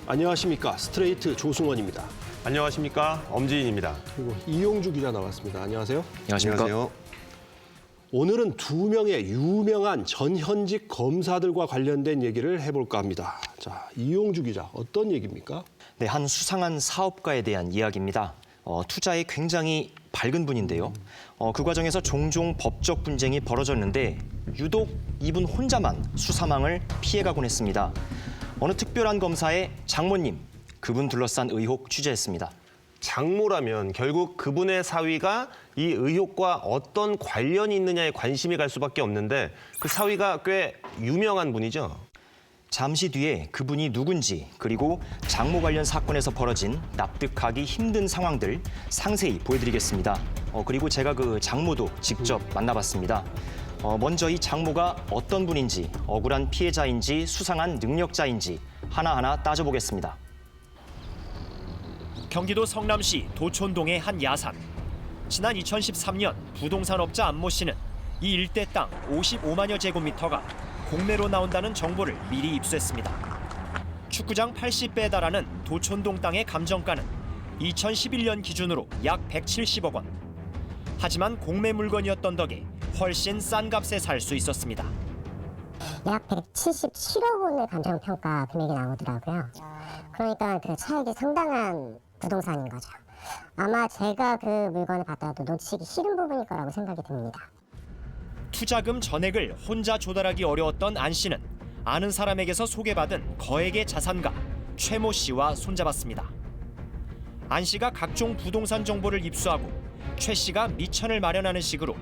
안녕하십니까. 스트레이트 조승원입니다. 안녕하십니까. 엄지인입니다. 그리고 이용주 기자 나왔습니다. 안녕하세요. 안녕하세요. 오늘은 두 명의 유명한 전현직 검사들과 관련된 얘기를 해볼까 합니다. 자, 이용주 기자, 어떤 얘기입니까? 네, 한 수상한 사업가에 대한 이야기입니다. 투자에 굉장히 밝은 분인데요. 그 과정에서 종종 법적 분쟁이 벌어졌는데 유독 이분 혼자만 수사망을 피해가곤 했습니다. 어느 특별한 검사의 장모님, 그분 둘러싼 의혹 취재했습니다. 장모라면 결국 그분의 사위가 이 의혹과 어떤 관련이 있느냐에 관심이 갈 수밖에 없는데 그 사위가 꽤 유명한 분이죠. 잠시 뒤에 그분이 누군지 그리고 장모 관련 사건에서 벌어진 납득하기 힘든 상황들 상세히 보여드리겠습니다. 그리고 제가 그 장모도 직접 만나봤습니다. 먼저 이 장모가 어떤 분인지, 억울한 피해자인지, 수상한 능력자인지 하나하나 따져보겠습니다. 경기도 성남시 도촌동의 한 야산. 지난 2013년 부동산업자 안모 씨는 이 일대 땅 55만여 제곱미터가 공매로 나온다는 정보를 미리 입수했습니다. 축구장 80배에 달하는 도촌동 땅의 감정가는 2011년 기준으로 약 170억 원. 하지만 공매 물건이었던 덕에 훨씬 싼 값에 살 수 있었습니다. 약 177억 원의 감정평가 금액이 나오더라고요. 그러니까 그 차익이 상당한 부동산인 거죠. 아마 제가 그 물건을 받아도 놓치기 싫은 부분일 거라고 생각이 듭니다. 투자금 전액을 혼자 조달하기 어려웠던 안 씨는 아는 사람에게서 소개받은 거액의 자산가 최모 씨와 손잡았습니다. 안 씨가 각종 부동산 정보를 입수하고 최 씨가 미천을 마련하는 식으로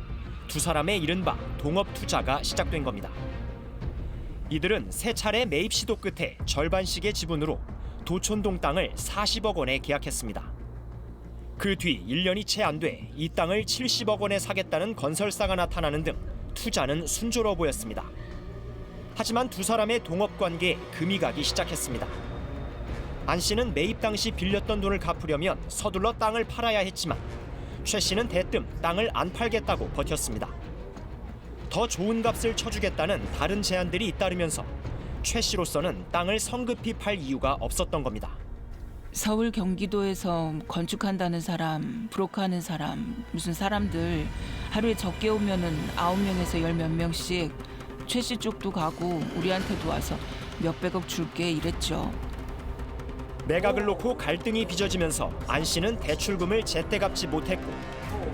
두 사람의 이른바 동업 투자가 시작된 겁니다. 이들은 세 차례 매입 시도 끝에 절반씩의 지분으로 도촌동 땅을 40억 원에 계약했습니다. 그 뒤 1년이 채 안 돼 이 땅을 70억 원에 사겠다는 건설사가 나타나는 등 투자는 순조로워 보였습니다. 하지만 두 사람의 동업 관계에 금이 가기 시작했습니다. 안 씨는 매입 당시 빌렸던 돈을 갚으려면 서둘러 땅을 팔아야 했지만 최 씨는 대뜸 땅을 안 팔겠다고 버텼습니다. 더 좋은 값을 쳐주겠다는 다른 제안들이 잇따르면서 최 씨로서는 땅을 성급히 팔 이유가 없었던 겁니다. 서울 경기도에서 건축한다는 사람, 브로커하는 사람, 무슨 사람들 하루에 적게 오면은 9명에서 10몇 명씩 최 씨 쪽도 가고 우리한테도 와서 몇백억 줄게 이랬죠. 매각을 놓고 갈등이 빚어지면서 안 씨는 대출금을 제때 갚지 못했고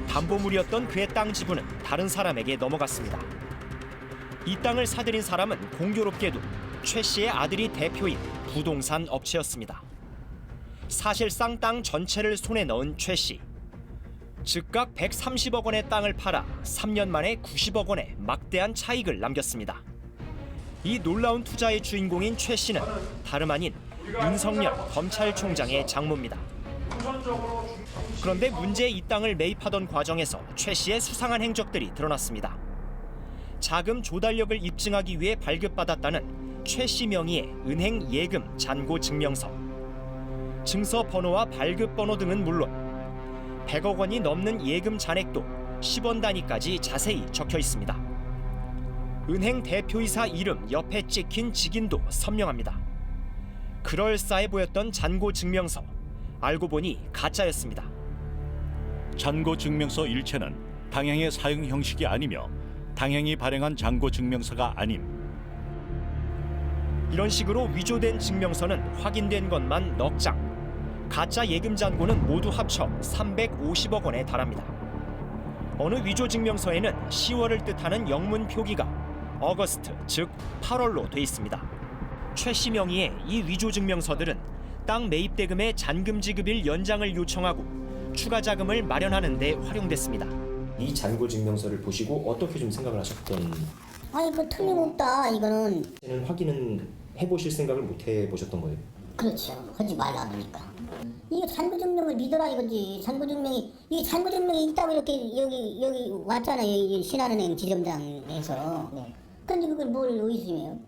담보물이었던 그의 땅 지분은 다른 사람에게 넘어갔습니다. 이 땅을 사들인 사람은 공교롭게도 최 씨의 아들이 대표인 부동산 업체였습니다. 사실상 땅 전체를 손에 넣은 최 씨. 즉각 130억 원의 땅을 팔아 3년 만에 90억 원의 막대한 차익을 남겼습니다. 이 놀라운 투자의 주인공인 최 씨는 다름 아닌 윤석열 검찰총장의 장모입니다. 그런데 문제 이 땅을 매입하던 과정에서 최 씨의 수상한 행적들이 드러났습니다. 자금 조달력을 입증하기 위해 발급받았다는 최 씨 명의의 은행 예금 잔고 증명서, 증서 번호와 발급 번호 등은 물론 100억 원이 넘는 예금 잔액도 10원 단위까지 자세히 적혀 있습니다. 은행 대표이사 이름 옆에 찍힌 직인도 선명합니다. 그럴싸해 보였던 잔고 증명서, 알고 보니 가짜였습니다. 잔고 증명서 일체는 당행의 사용 형식이 아니며 당행이 발행한 잔고 증명서가 아님. 이런 식으로 위조된 증명서는 확인된 것만 넉 장. 가짜 예금 잔고는 모두 합쳐 350억 원에 달합니다. 어느 위조 증명서에는 10월을 뜻하는 영문 표기가 어거스트, 즉 8월로 돼 있습니다. 최 씨 명의의 이 위조 증명서들은 땅 매입 대금의 잔금 지급일 연장을 요청하고 추가 자금을 마련하는 데 활용됐습니다. 이 잔고 증명서를 보시고 어떻게 좀 생각을 하셨던? 아니 뭐 틀림없다 이거는. 확인은 해보실 생각을 못 해보셨던 거예요? 그렇죠. 하지 말라 그러니까. 이거 잔고증명을 믿어라 이거지. 이게 잔고증명이 있다고 이렇게 여기 왔잖아요. 여기 신한은행 지점장에서. 네. 근데 그걸 뭘 의심해요?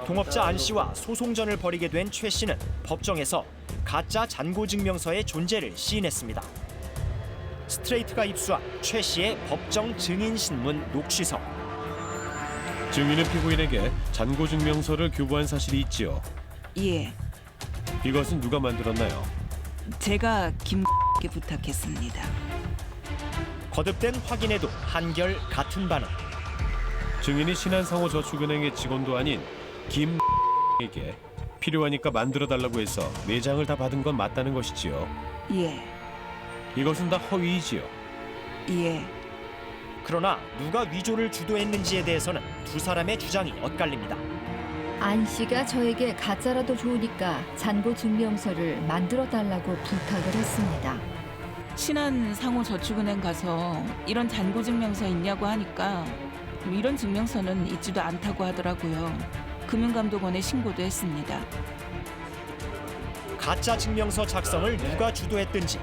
동업자 안 씨와 소송전을 벌이게 된 최 씨는 법정에서 가짜 잔고 증명서의 존재를 시인했습니다. 스트레이트가 입수한 최 씨의 법정 증인 신문 녹취서. 증인은 피고인에게 잔고 증명서를 교부한 사실이 있지요. 예. 이것은 누가 만들었나요? 제가 김께 부탁했습니다. 거듭된 확인에도 한결 같은 반응. 증인이 신한상호저축은행의 직원도 아닌 김에게 필요하니까 만들어달라고 해서 4장을 다 받은 건 맞다는 것이지요. 예, 이것은 다 허위이지요. 예. 그러나 누가 위조를 주도했는지에 대해서는 두 사람의 주장이 엇갈립니다. 안 씨가 저에게 가짜라도 좋으니까 잔고 증명서를 만들어 달라고 부탁을 했습니다. 신한상호저축은행 가서 이런 잔고증명서 있냐고 하니까 이런 증명서는 있지도 않다고 하더라고요. 금융감독원에 신고도 했습니다. 가짜 증명서 작성을 누가 주도했든지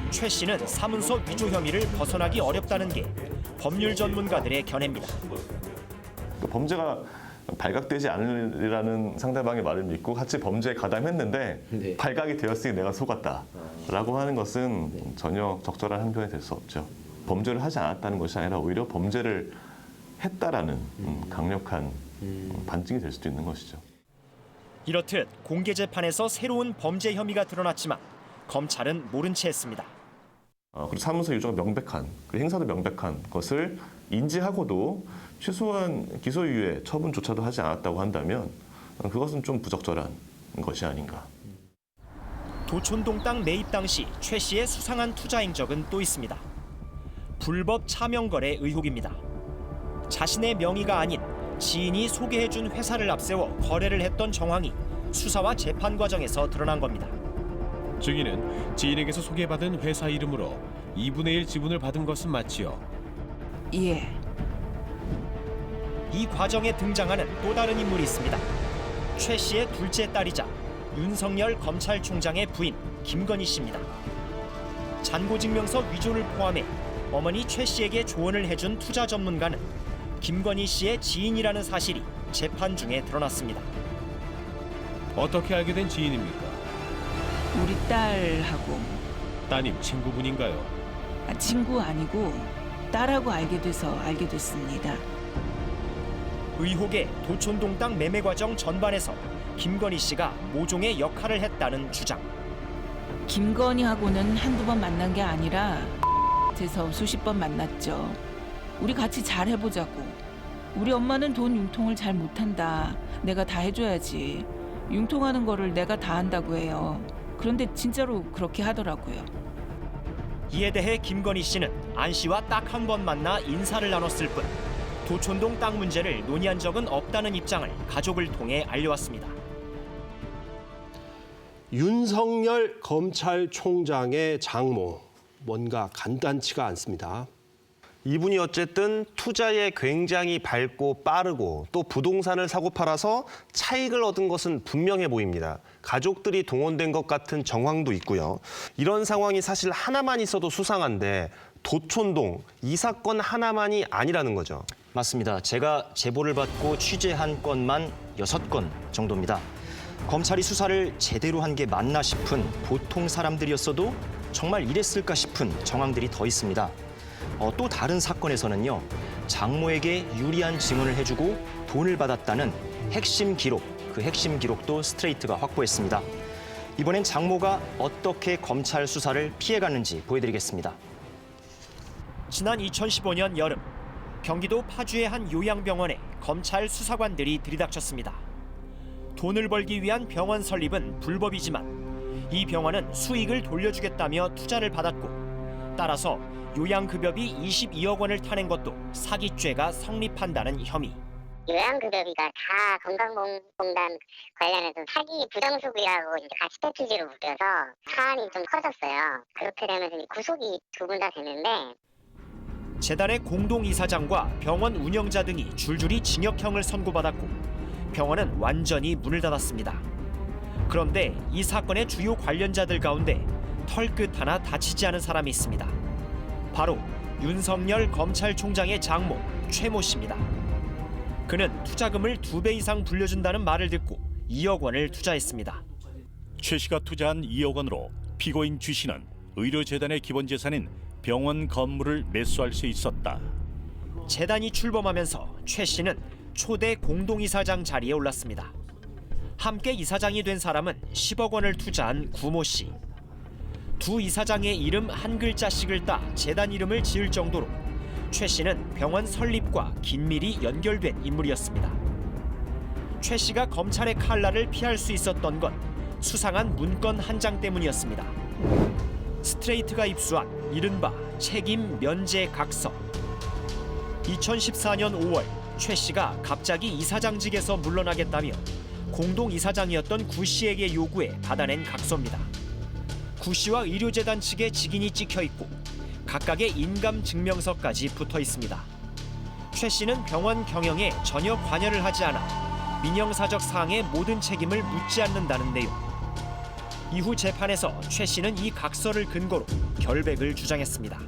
최 씨는 사문서 위조 혐의를 벗어나기 어렵다는 게 법률 전문가들의 견해입니다. 범죄가 발각되지 않으리라는 상대방의 말을 믿고 같이 범죄에 가담했는데 발각이 되었으니 내가 속았다라고 하는 것은 전혀 적절한 항변이 될 수 없죠. 범죄를 하지 않았다는 것이 아니라 오히려 범죄를 했다라는 강력한 반증이 될 수도 있는 것이죠. 이렇듯 공개 재판에서 새로운 범죄 혐의가 드러났지만 검찰은 모른 채 했습니다. 그리고 사문서 유죄가 명백한, 그리고 행사도 명백한 것을 인지하고도 최소한 기소유예 처분조차도 하지 않았다고 한다면 그것은 좀 부적절한 것이 아닌가. 도촌동 땅 매입 당시 최 씨의 수상한 투자 행적은 또 있습니다. 불법 차명거래 의혹입니다. 자신의 명의가 아닌 지인이 소개해준 회사를 앞세워 거래를 했던 정황이 수사와 재판 과정에서 드러난 겁니다. 증인은 지인에게서 소개받은 회사 이름으로 2분의 1 지분을 받은 것은 맞지요. 예. 이 과정에 등장하는 또 다른 인물이 있습니다. 최 씨의 둘째 딸이자 윤석열 검찰총장의 부인 김건희 씨입니다. 잔고증명서 위조를 포함해 어머니 최 씨에게 조언을 해준 투자 전문가는 김건희 씨의 지인이라는 사실이 재판 중에 드러났습니다. 어떻게 알게 된 지인입니까? 우리 딸하고 따님 친구분인가요? 친구 아니고 딸하고 알게 돼서 알게 됐습니다. 의혹의 도촌동 땅 매매 과정 전반에서 김건희 씨가 모종의 역할을 했다는 주장. 김건희하고는 한두 번 만난 게 아니라 에서 수십 번 만났죠. 우리 같이 잘 해보자고. 우리 엄마는 돈 융통을 잘 못한다. 내가 다 해줘야지. 융통하는 거를 내가 다 한다고 해요. 그런데 진짜로 그렇게 하더라고요. 이에 대해 김건희 씨는 안 씨와 딱 한 번 만나 인사를 나눴을 뿐 도촌동 땅 문제를 논의한 적은 없다는 입장을 가족을 통해 알려왔습니다. 윤석열 검찰총장의 장모, 뭔가 간단치가 않습니다. 이분이 어쨌든 투자에 굉장히 밝고 빠르고 또 부동산을 사고 팔아서 차익을 얻은 것은 분명해 보입니다. 가족들이 동원된 것 같은 정황도 있고요. 이런 상황이 사실 하나만 있어도 수상한데 도촌동 이 사건 하나만이 아니라는 거죠. 맞습니다. 제가 제보를 받고 취재한 건만 6건 정도입니다. 검찰이 수사를 제대로 한 게 맞나 싶은 보통 사람들이었어도 정말 이랬을까 싶은 정황들이 더 있습니다. 또 다른 사건에서는요. 장모에게 유리한 증언을 해주고 돈을 받았다는 핵심 기록, 그 핵심 기록도 스트레이트가 확보했습니다. 이번엔 장모가 어떻게 검찰 수사를 피해갔는지 보여드리겠습니다. 지난 2015년 여름 경기도 파주의 한 요양병원에 검찰 수사관들이 들이닥쳤습니다. 돈을 벌기 위한 병원 설립은 불법이지만 이 병원은 수익을 돌려주겠다며 투자를 받았고 따라서 요양급여비 22억 원을 타낸 것도 사기죄가 성립한다는 혐의. 요양급여비가 다 건강보험공단 관련해서 사기 부정수급이라고 이제 가치대출죄로 묶여서 사안이 좀 커졌어요. 그렇게 되면서 구속이 2분 다 되는데 재단의 공동이사장과 병원 운영자 등이 줄줄이 징역형을 선고받았고 병원은 완전히 문을 닫았습니다. 그런데 이 사건의 주요 관련자들 가운데 털끝 하나 다치지 않은 사람이 있습니다. 바로 윤석열 검찰총장의 장모 최모 씨입니다. 그는 투자금을 2배 이상 불려준다는 말을 듣고 2억 원을 투자했습니다. 최 씨가 투자한 2억 원으로 피고인 주 씨는 의료재단의 기본 재산인 병원 건물을 매수할 수 있었다. 재단이 출범하면서 최 씨는 초대 공동이사장 자리에 올랐습니다. 함께 이사장이 된 사람은 10억 원을 투자한 구모 씨. 두 이사장의 이름 한 글자씩을 따 재단 이름을 지을 정도로 최 씨는 병원 설립과 긴밀히 연결된 인물이었습니다. 최 씨가 검찰의 칼날을 피할 수 있었던 건 수상한 문건 한 장 때문이었습니다. 스트레이트가 입수한 이른바 책임 면제 각서. 2014년 5월 최 씨가 갑자기 이사장직에서 물러나겠다며 공동 이사장이었던 구 씨에게 요구해 받아낸 각서입니다. 구 씨와 의료재단 측의 직인이 찍혀 있고 각각의 인감 증명서까지 붙어 있습니다. 최 씨는 병원 경영에 전혀 관여를 하지 않아 민영사적 사항의 모든 책임을 묻지 않는다는 내용. 이후 재판에서 최 씨는 이 각서를 근거로 결백을 주장했습니다.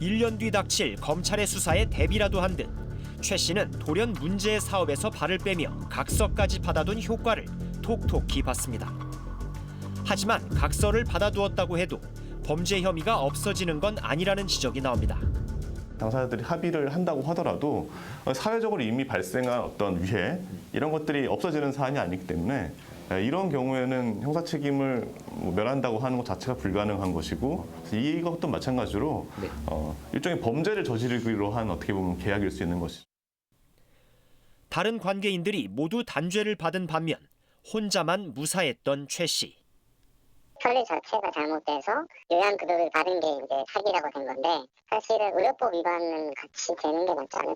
1년 뒤 닥칠 검찰의 수사에 대비라도 한 듯 최 씨는 돌연 문제의 사업에서 발을 빼며 각서까지 받아둔 효과를 톡톡히 봤습니다. 하지만 각서를 받아두었다고 해도 범죄 혐의가 없어지는 건 아니라는 지적이 나옵니다. 당사자들이 합의를 한다고 하더라도 사회적으로 이미 발생한 어떤 위해 이런 것들이 없어지는 사안이 아니기 때문에 이런 경우에는 형사 책임을 면한다고 하는 것 자체가 불가능한 것이고 이것도 마찬가지로 일종의 범죄를 저지르기로 한 어떻게 보면 계약일 수 있는 것이죠. 다른 관계인들이 모두 단죄를 받은 반면 혼자만 무사했던 최 씨. 처리 자체가 잘못돼서 요양급여를 받은 게 이제 사기라고 된 건데 사실은 의료법 위반은 같이 되는 게 맞지 않을까.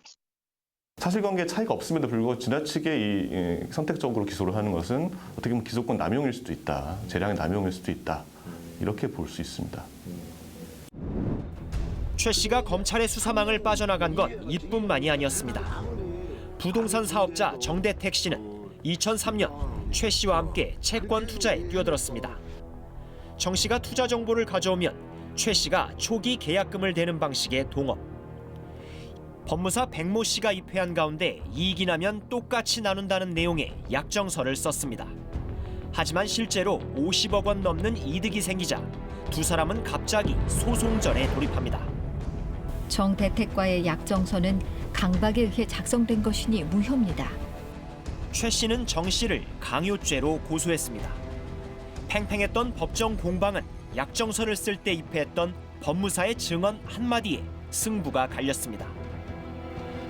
사실관계 차이가 없음에도 불구하고 지나치게 선택적으로 기소를 하는 것은 어떻게 보면 기소권 남용일 수도 있다. 재량의 남용일 수도 있다. 이렇게 볼 수 있습니다. 최 씨가 검찰의 수사망을 빠져나간 건 이뿐만이 아니었습니다. 부동산 사업자 정대택 씨는 2003년 최 씨와 함께 채권 투자에 뛰어들었습니다. 정 씨가 투자 정보를 가져오면 최 씨가 초기 계약금을 대는 방식의 동업. 법무사 백모 씨가 입회한 가운데 이익이 나면 똑같이 나눈다는 내용의 약정서를 썼습니다. 하지만 실제로 50억 원 넘는 이득이 생기자 두 사람은 갑자기 소송전에 돌입합니다. 정대택과의 약정서는 강박에 의해 작성된 것이니 무효입니다. 최 씨는 정 씨를 강요죄로 고소했습니다. 팽팽했던 법정 공방은 약정서를 쓸 때 입회했던 법무사의 증언 한마디에 승부가 갈렸습니다.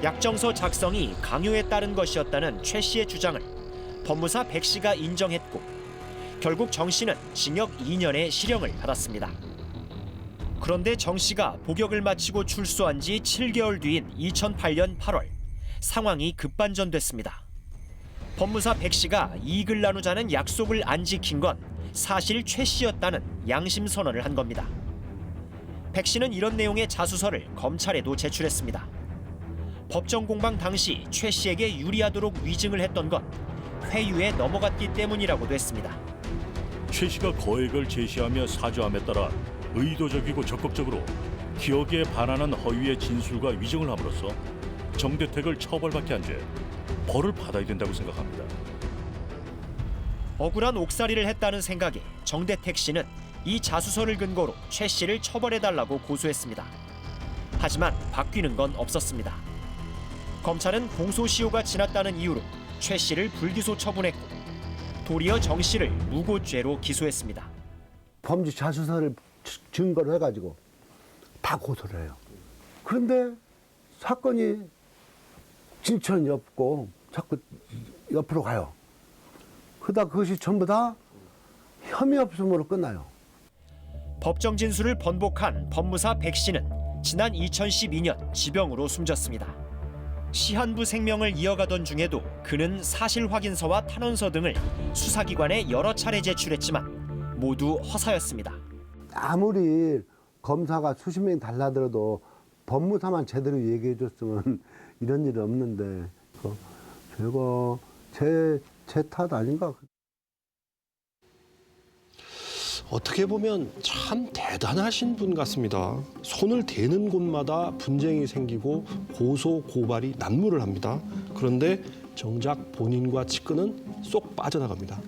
약정서 작성이 강요에 따른 것이었다는 최 씨의 주장을 법무사 백 씨가 인정했고 결국 정 씨는 징역 2년의 실형을 받았습니다. 그런데 정 씨가 복역을 마치고 출소한 지 7개월 뒤인 2008년 8월 상황이 급반전됐습니다. 법무사 백 씨가 이익을 나누자는 약속을 안 지킨 건 사실 최 씨였다는 양심 선언을 한 겁니다. 백 씨는 이런 내용의 자수서를 검찰에도 제출했습니다. 법정 공방 당시 최 씨에게 유리하도록 위증을 했던 건 회유에 넘어갔기 때문이라고도 했습니다. 최 씨가 거액을 제시하며 사죄함에 따라 의도적이고 적극적으로 기억에 반하는 허위의 진술과 위증을 함으로써 정대택을 처벌받게 한 죄, 벌을 받아야 된다고 생각합니다. 억울한 옥살이를 했다는 생각에 정대택 씨는 이 자수서를 근거로 최 씨를 처벌해달라고 고소했습니다. 하지만 바뀌는 건 없었습니다. 검찰은 공소시효가 지났다는 이유로 최 씨를 불기소 처분했고 도리어 정 씨를 무고죄로 기소했습니다. 범죄 자수서를 증거로 해가지고 다 고소를 해요. 그런데 사건이 진전이 없고 자꾸 옆으로 가요. 그러다 그것이 전부 다 혐의 없음으로 끝나요. 법정 진술을 번복한 법무사 백 씨는 지난 2012년 지병으로 숨졌습니다. 시한부 생명을 이어가던 중에도 그는 사실 확인서와 탄원서 등을 수사기관에 여러 차례 제출했지만 모두 허사였습니다. 아무리 검사가 수십 명이 달라들어도 법무사만 제대로 얘기해줬으면 이런 일이 없는데 결국 제 탓 아닌가. 어떻게 보면 참 대단하신 분 같습니다. 손을 대는 곳마다 분쟁이 생기고 고소, 고발이 난무를 합니다. 그런데 정작 본인과 측근은 쏙 빠져나갑니다.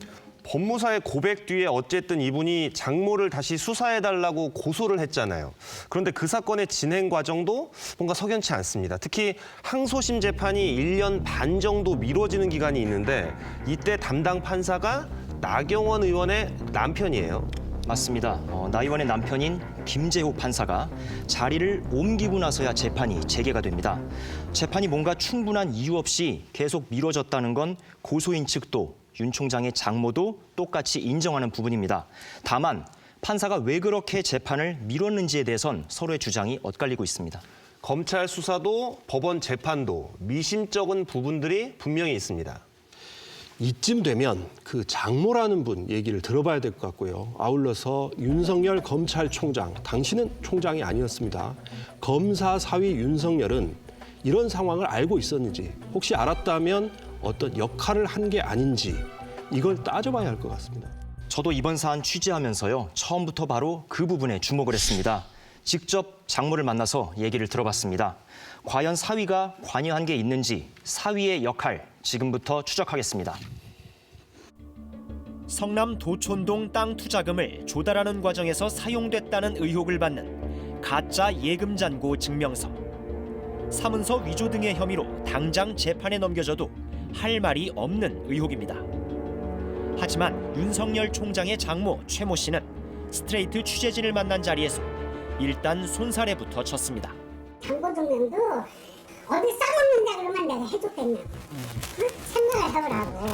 법무사의 고백 뒤에 어쨌든 이분이 장모를 다시 수사해달라고 고소를 했잖아요. 그런데 그 사건의 진행 과정도 뭔가 석연치 않습니다. 특히 항소심 재판이 1년 반 정도 미뤄지는 기간이 있는데 이때 담당 판사가 나경원 의원의 남편이에요. 맞습니다. 나 의원의 남편인 김재호 판사가 자리를 옮기고 나서야 재판이 재개가 됩니다. 재판이 뭔가 충분한 이유 없이 계속 미뤄졌다는 건 고소인 측도 윤 총장의 장모도 똑같이 인정하는 부분입니다. 다만 판사가 왜 그렇게 재판을 미뤘는지에 대해선 서로의 주장이 엇갈리고 있습니다. 검찰 수사도 법원 재판도 미심쩍은 부분들이 분명히 있습니다. 이쯤 되면 그 장모라는 분 얘기를 들어봐야 될 것 같고요. 아울러서 윤석열 검찰총장, 당신은 총장이 아니었습니다. 검사 사위 윤석열은 이런 상황을 알고 있었는지, 혹시 알았다면 어떤 역할을 한 게 아닌지 이걸 따져봐야 할 것 같습니다. 저도 이번 사안 취재하면서요. 처음부터 바로 그 부분에 주목을 했습니다. 직접 장모를 만나서 얘기를 들어봤습니다. 과연 사위가 관여한 게 있는지 사위의 역할 지금부터 추적하겠습니다. 성남 도촌동 땅 투자금을 조달하는 과정에서 사용됐다는 의혹을 받는 가짜 예금 잔고 증명서. 사문서 위조 등의 혐의로 당장 재판에 넘겨져도 할 말이 없는 의혹입니다. 하지만 윤석열 총장의 장모 최모 씨는 스트레이트 취재진을 만난 자리에서 일단 손사래부터 쳤습니다. 장고 증명도 어디 써먹는다 그러면 내가 해줬겠냐. 생각을 해보라고.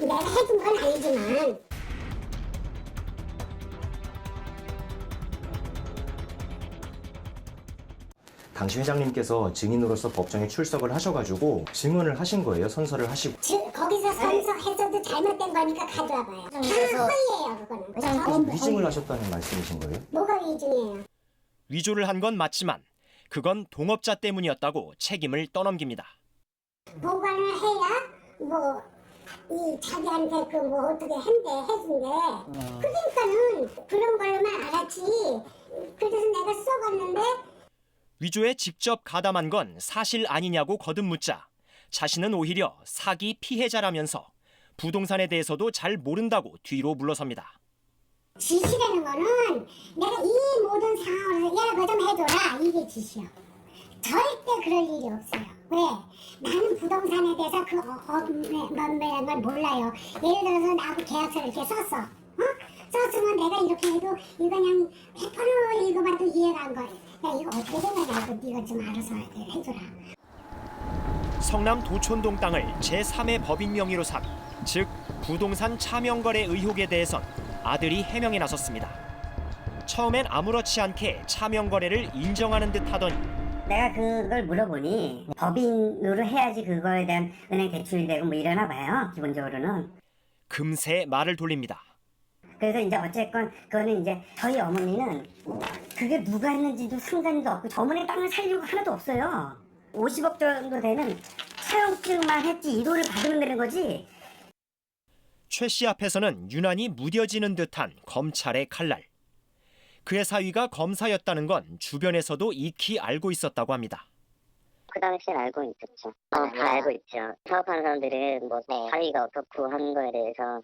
내가 해준 건 아니지만. 당시 회장님께서 증인으로서 법정에 출석을 하셔가지고 증언을 하신 거예요? 선서를 하시고. 거기서 선서해서도 잘못된 거니까 가져와봐요. 다 허위예요, 그거는. 위증을 하셨다는 말씀이신 거예요? 뭐가 위증이에요? 위조를 한 건 맞지만 그건 동업자 때문이었다고 책임을 떠넘깁니다. 보관을 해야 이 자기한테 어떻게 해준대. 그러니까는 그런 걸로만 알았지. 그래서 내가 써봤는데. 위조에 직접 가담한 건 사실 아니냐고 거듭묻자 자신은 오히려 사기 피해자라면서 부동산에 대해서도 잘 모른다고 뒤로 물러섭니다. 지시라는 거는 내가 이 모든 상황을 야, 그거 좀 해줘라. 이게 지시요. 절대 그럴 일이 없어요. 왜? 나는 부동산에 대해서 뭔 걸 몰라요. 예를 들어서 나하고 계약서를 이렇게 썼어. 썼으면 내가 이렇게 해도 이거 그냥 100% 읽어봐도 이해가 안 가. 야, 이거 어떻게 생각해? 네가 좀 알아서 해줘라. 성남 도촌동 땅을 제3의 법인 명의로 산, 즉 부동산 차명거래 의혹에 대해선 아들이 해명에 나섰습니다. 처음엔 아무렇지 않게 차명거래를 인정하는 듯 하더니 내가 그걸 물어보니 법인으로 해야지 그거에 대한 은행 대출이 되고 뭐 이러나 봐요. 기본적으로는. 금세 말을 돌립니다. 그래서 이제 어쨌건 그거는 이제 저희 어머니는 그게 누가 했는지도 상관도 없고 어머니 땅을 살려고 하나도 없어요. 50억 정도 되는 사용증만 했지 이도를 받으면 되는 거지. 최 씨 앞에서는 유난히 무뎌지는 듯한 검찰의 칼날. 그의 사위가 검사였다는 건 주변에서도 익히 알고 있었다고 합니다. 그 당시엔 알고 있었죠. 다 알고 있죠. 사업하는 사람들은 사위가 어떻고 하는 거에 대해서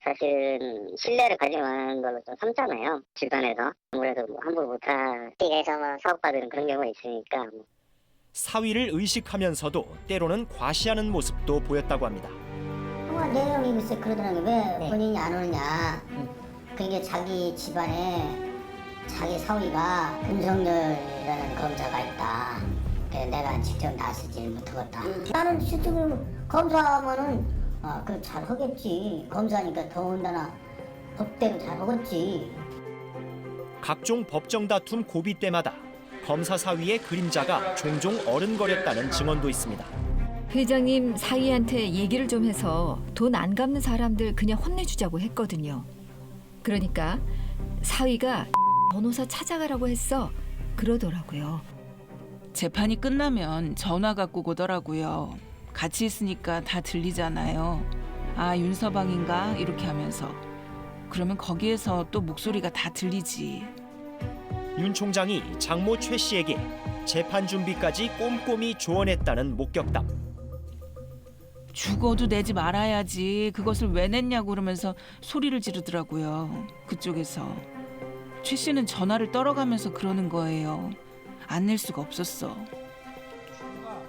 사실은 신뢰를 가지고 하는 걸로 좀 삼잖아요. 주변에서. 아무래도 함부로 못하게해서 사업가들은 그런 경우가 있으니까. 사위를 의식하면서도 때로는 과시하는 모습도 보였다고 합니다. 내용이 글쎄 그러더라고요. 왜 본인이 안 오느냐. 그게 자기 집안에 자기 사위가 윤석열이라는 검사가 있다. 내가 직접 나서지를 못하겠다. 나는 실제로 검사하면은 그 잘 하겠지. 검사니까 더군다나 법대로 잘 하겠지. 각종 법정 다툼 고비 때마다 검사 사위의 그림자가 종종 어른거렸다는 증언도 있습니다. 회장님 사위한테 얘기를 좀 해서 돈 안 갚는 사람들 그냥 혼내주자고 했거든요. 그러니까 사위가 변호사 찾아가라고 했어. 그러더라고요. 재판이 끝나면 전화 갖고 오더라고요. 같이 있으니까 다 들리잖아요. 아, 윤서방인가? 이렇게 하면서. 그러면 거기에서 또 목소리가 다 들리지. 윤 총장이 장모 최 씨에게 재판 준비까지 꼼꼼히 조언했다는 목격담. 죽어도 내지 말아야지. 그것을 왜 냈냐고 그러면서 소리를 지르더라고요. 그쪽에서. 최 씨는 전화를 떨어가면서 그러는 거예요. 안 낼 수가 없었어.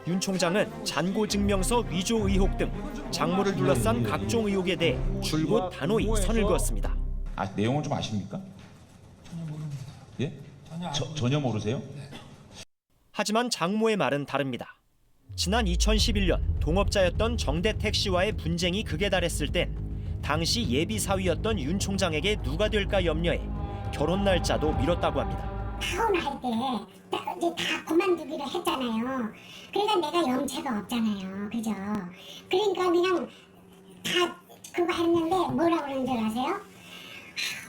윤 총장은 잔고증명서 위조 의혹 등 장모를 둘러싼 각종 의혹에 대해 줄곧 단호히 선을 그었습니다. 내용을 좀 아십니까? 예? 전혀 모르세요? 하지만 장모의 말은 다릅니다. 지난 2011년 동업자였던 정대택 씨와의 분쟁이 극에 달했을 땐 당시 예비 사위였던 윤 총장에게 누가 될까 염려해 결혼 날짜도 미뤘다고 합니다. 타혼할 때 이제 다 그만두기로 했잖아요. 그러니까 내가 염치가 없잖아요. 그죠? 그러니까 그냥 다 그거 했는데 뭐라고 그러는 줄 아세요?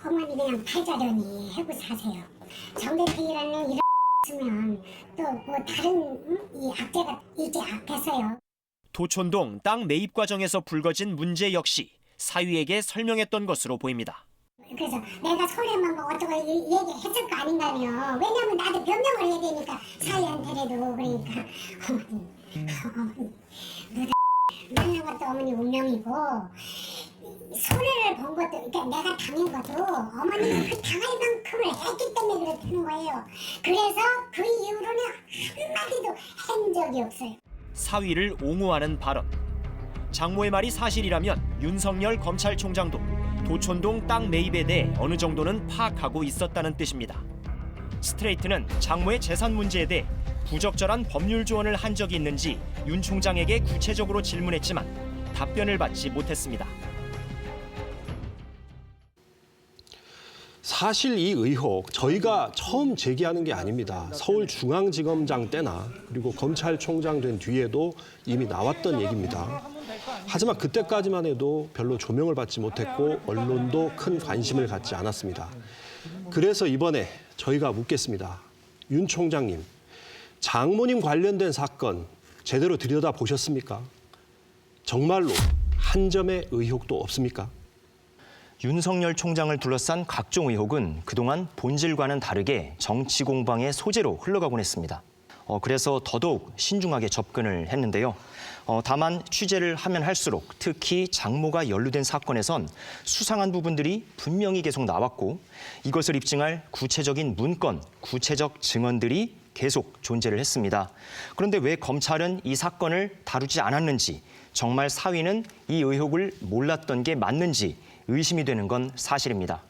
어머니 그냥 팔자려니 하고 사세요. 정대택이라는 이런 쓰면 또 뭐 다른 이 악재가 있지 않겠어요. 도촌동 땅 매입 과정에서 불거진 문제 역시 사위에게 설명했던 것으로 보입니다. 그래서 내가 손해만 뭐 어쩌고 얘기했을 거 아닌가요. 왜냐면 나도 변명을 해야 되니까 사위한테라도. 그러니까 어머니 만난 것도 어머니 운명이고 손해를 본 것도, 그러니까 내가 당한 것도 어머니가 그 당할 만큼을 했기 때문에 그렇다는 거예요. 그래서 그 이후로는 한마디도 한 적이 없어요. 사위를 옹호하는 발언. 장모의 말이 사실이라면 윤석열 검찰총장도 도촌동 땅 매입에 대해 어느 정도는 파악하고 있었다는 뜻입니다. 스트레이트는 장모의 재산 문제에 대해 부적절한 법률 조언을 한 적이 있는지 윤 총장에게 구체적으로 질문했지만 답변을 받지 못했습니다. 사실 이 의혹 저희가 처음 제기하는 게 아닙니다. 서울중앙지검장 때나 그리고 검찰총장 된 뒤에도 이미 나왔던 얘기입니다. 하지만 그때까지만 해도 별로 조명을 받지 못했고 언론도 큰 관심을 갖지 않았습니다. 그래서 이번에 저희가 묻겠습니다. 윤 총장님, 장모님 관련된 사건 제대로 들여다보셨습니까? 정말로 한 점의 의혹도 없습니까? 윤석열 총장을 둘러싼 각종 의혹은 그동안 본질과는 다르게 정치 공방의 소재로 흘러가곤 했습니다. 그래서 더더욱 신중하게 접근을 했는데요. 다만 취재를 하면 할수록 특히 장모가 연루된 사건에선 수상한 부분들이 분명히 계속 나왔고 이것을 입증할 구체적인 문건, 구체적 증언들이 계속 존재를 했습니다. 그런데 왜 검찰은 이 사건을 다루지 않았는지, 정말 사위는 이 의혹을 몰랐던 게 맞는지 의심이 되는 건 사실입니다.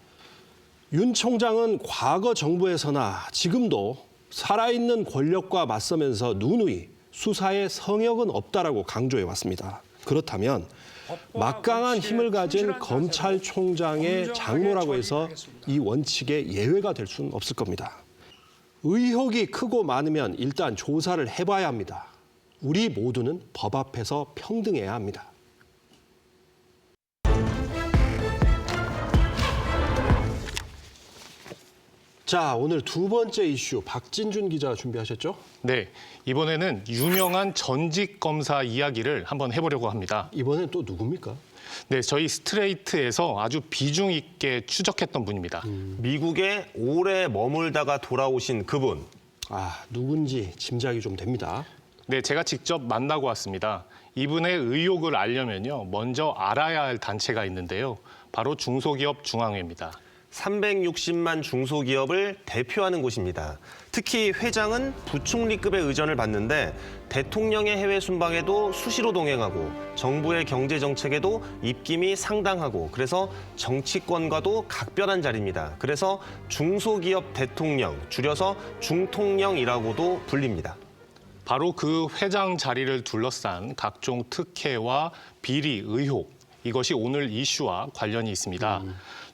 윤 총장은 과거 정부에서나 지금도 살아있는 권력과 맞서면서 누누이 수사에 성역은 없다라고 강조해 왔습니다. 그렇다면 막강한 힘을 가진 검찰총장의 장모라고 해서 이 원칙에 예외가 될 수는 없을 겁니다. 의혹이 크고 많으면 일단 조사를 해봐야 합니다. 우리 모두는 법 앞에서 평등해야 합니다. 자, 오늘 두 번째 이슈 박진준 기자 준비하셨죠? 네, 이번에는 유명한 전직 검사 이야기를 한번 해보려고 합니다. 이번엔 또 누굽니까? 네, 저희 스트레이트에서 아주 비중 있게 추적했던 분입니다. 미국에 오래 머물다가 돌아오신 그분. 누군지 짐작이 좀 됩니다. 네, 제가 직접 만나고 왔습니다. 이분의 의혹을 알려면요, 먼저 알아야 할 단체가 있는데요. 바로 중소기업중앙회입니다. 360만 중소기업을 대표하는 곳입니다. 특히 회장은 부총리급의 의전을 받는데 대통령의 해외 순방에도 수시로 동행하고 정부의 경제 정책에도 입김이 상당하고 그래서 정치권과도 각별한 자리입니다. 그래서 중소기업 대통령, 줄여서 중통령이라고도 불립니다. 바로 그 회장 자리를 둘러싼 각종 특혜와 비리 의혹, 이것이 오늘 이슈와 관련이 있습니다.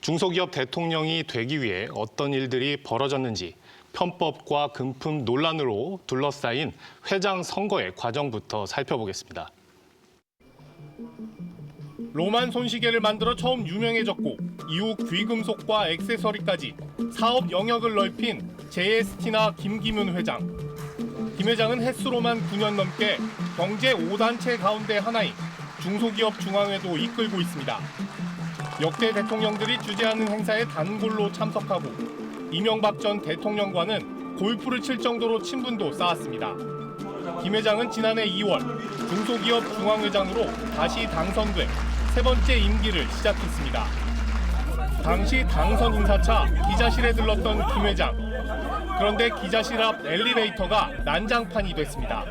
중소기업 대통령이 되기 위해 어떤 일들이 벌어졌는지 편법과 금품 논란으로 둘러싸인 회장 선거의 과정부터 살펴보겠습니다. 로만 손시계를 만들어 처음 유명해졌고 이후 귀금속과 액세서리까지 사업 영역을 넓힌 JST나 김기문 회장. 김 회장은 햇수로만 9년 넘게 경제 5단체 가운데 하나인 중소기업 중앙회도 이끌고 있습니다. 역대 대통령들이 주재하는 행사에 단골로 참석하고 이명박 전 대통령과는 골프를 칠 정도로 친분도 쌓았습니다. 김 회장은 지난해 2월 중소기업 중앙회장으로 다시 당선돼 세 번째 임기를 시작했습니다. 당시 당선 인사차 기자실에 들렀던 김 회장. 그런데 기자실 앞 엘리베이터가 난장판이 됐습니다.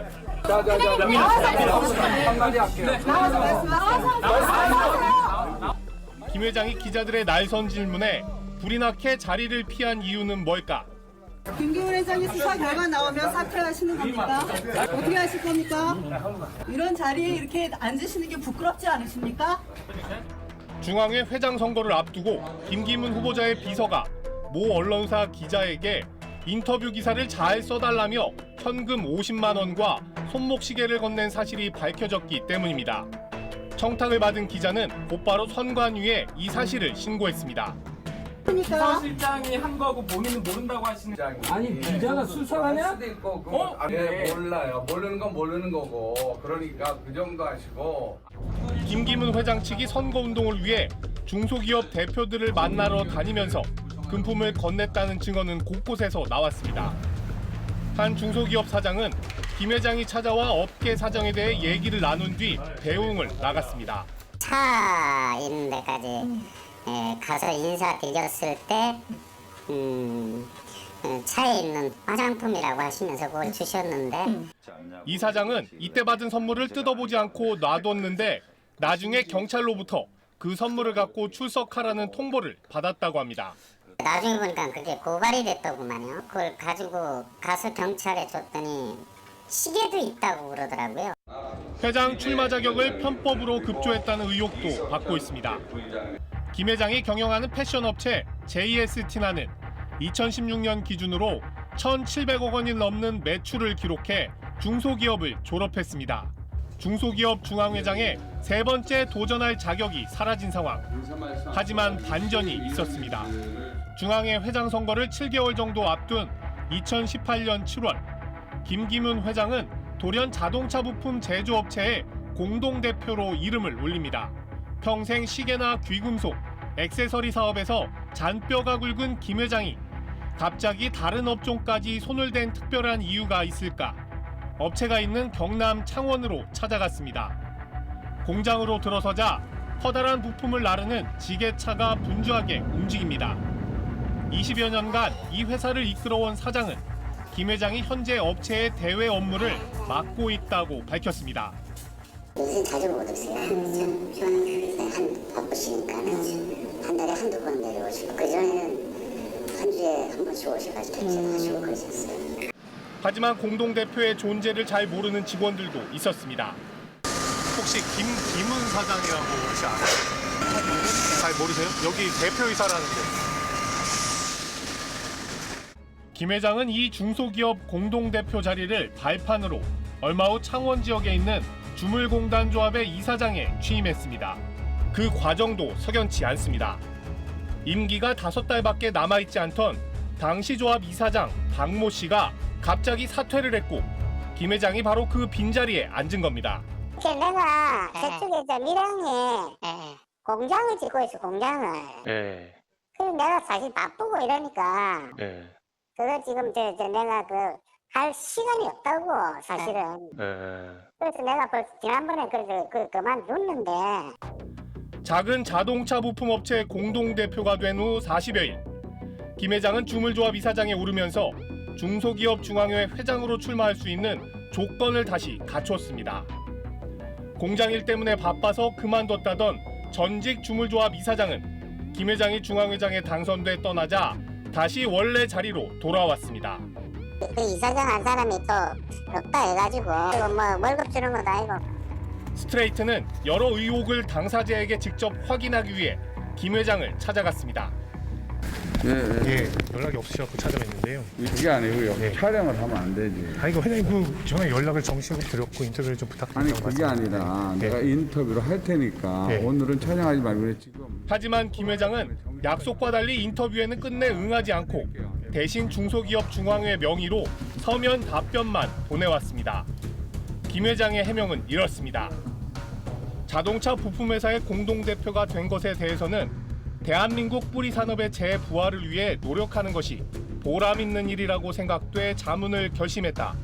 김 회장이 기자들의 날선 질문에 불이 나게 자리를 피한 이유는 뭘까? 김기훈 회장이 수사 결과 나오면 사퇴하시는 겁니까? 어떻게 하실 겁니까? 이런 자리에 이렇게 앉으시는 게 부끄럽지 않으십니까? 중앙회 회장 선거를 앞두고 김기문 후보자의 비서가 모 언론사 기자에게 인터뷰 기사를 잘 써달라며 현금 50만 원과 손목시계를 건넨 사실이 밝혀졌기 때문입니다. 청탁을 받은 기자는 곧바로 선관위에 이 사실을 신고했습니다. 비서실장이 한 거고 본인은 모른다고 하시는 아니 기자가 수사하냐? 네, 몰라요. 모르는 건 모르는 거고 그러니까 그 정도 하시고. 김기문 회장 측이 선거운동을 위해 중소기업 대표들을 만나러 다니면서 금품을 건넸다는 증언은 곳곳에서 나왔습니다. 한 중소기업 사장은 김 회장이 찾아와 업계 사정에 대해 얘기를 나눈 뒤 대응을 나갔습니다. 차 있는 데까지 가서 인사드렸을 때 차에 있는 화장품이라고 하시면서 그걸 주셨는데 이 사장은 이때 받은 선물을 뜯어보지 않고 놔뒀는데 나중에 경찰로부터 그 선물을 갖고 출석하라는 통보를 받았다고 합니다. 나중에 보니까 그게 고발이 됐더구만요. 그걸 가지고 가서 경찰에 줬더니 시계도 있다고 그러더라고요. 회장 출마 자격을 편법으로 급조했다는 의혹도 받고 있습니다. 김 회장이 경영하는 패션 업체 JS티나는 2016년 기준으로 1,700억 원이 넘는 매출을 기록해 중소기업을 졸업했습니다. 중소기업 중앙회장에 세 번째 도전할 자격이 사라진 상황. 하지만 반전이 있었습니다. 중앙회 회장 선거를 7개월 정도 앞둔 2018년 7월 김기문 회장은 돌연 자동차 부품 제조업체의 공동대표로 이름을 올립니다. 평생 시계나 귀금속, 액세서리 사업에서 잔뼈가 굵은 김 회장이 갑자기 다른 업종까지 손을 댄 특별한 이유가 있을까? 업체가 있는 경남 창원으로 찾아갔습니다. 공장으로 들어서자 커다란 부품을 나르는 지게차가 분주하게 움직입니다. 20여 년간 이 회사를 이끌어온 사장은 김 회장이 현재 업체의 대외 업무를 맡고 있다고 밝혔습니다. 요새 자주 못 오세요. 한 바쁘시니까 한 달에 한두 번 내려오시고 그전에는 한 주에 한 번씩 오셔가지고 결제하시고 그러셨어요. 하지만 공동대표의 존재를 잘 모르는 직원들도 있었습니다. 혹시 김기문 사장이라고 혹시 아세요? 잘 모르세요? 여기 대표이사라는데. 김 회장은 이 중소기업 공동대표 자리를 발판으로 얼마 후 창원 지역에 있는 주물공단조합의 이사장에 취임했습니다. 그 과정도 석연치 않습니다. 임기가 5달밖에 남아있지 않던 당시 조합 이사장 박모 씨가 갑자기 사퇴를 했고 김 회장이 바로 그 빈자리에 앉은 겁니다. 내가 저쪽에 밀양에 공장을 짓고 있어, 공장을. 그래서 내가 사실 바쁘고 이러니까 그거 지금 내가 갈 시간이 없다고 사실은. 그래서 내가 지난번에 그만뒀는데. 작은 자동차 부품 업체 공동대표가 된 후 40여일. 김 회장은 주물조합 이사장에 오르면서 중소기업 중앙회 회장으로 출마할 수 있는 조건을 다시 갖췄습니다. 공장 일 때문에 바빠서 그만뒀다던 전직 주물조합 이사장은 김 회장이 중앙회장에 당선돼 떠나자 다시 원래 자리로 돌아왔습니다. 그 이사장 한 사람이 또 없다 해가지고 뭐 월급 주는 것도 아니고. 스트레이트는 여러 의혹을 당사자에게 직접 확인하기 위해 김 회장을 찾아갔습니다. 예, 연락이 없으셔서 찾아뵀는데요. 그게 아니고요. 촬영을 하면 안 되지. 아니, 회장님 전에 연락을 정식으로 드렸고 인터뷰를 좀 부탁드린다고. 아니, 그게 아니라 내가 인터뷰를 할 테니까 오늘은 촬영하지 말고 지금. 하지만 김 회장은 약속과 달리 인터뷰에는 끝내 응하지 않고 대신 중소기업 중앙회 명의로 서면 답변만 보내왔습니다. 김 회장의 해명은 이렇습니다. 자동차 부품회사의 공동대표가 된 것에 대해서는 대한민국 뿌리 산업의 재부활을 위해 노력하는 것이 보람 있는 일이라고 생각돼 자문을 결심했다.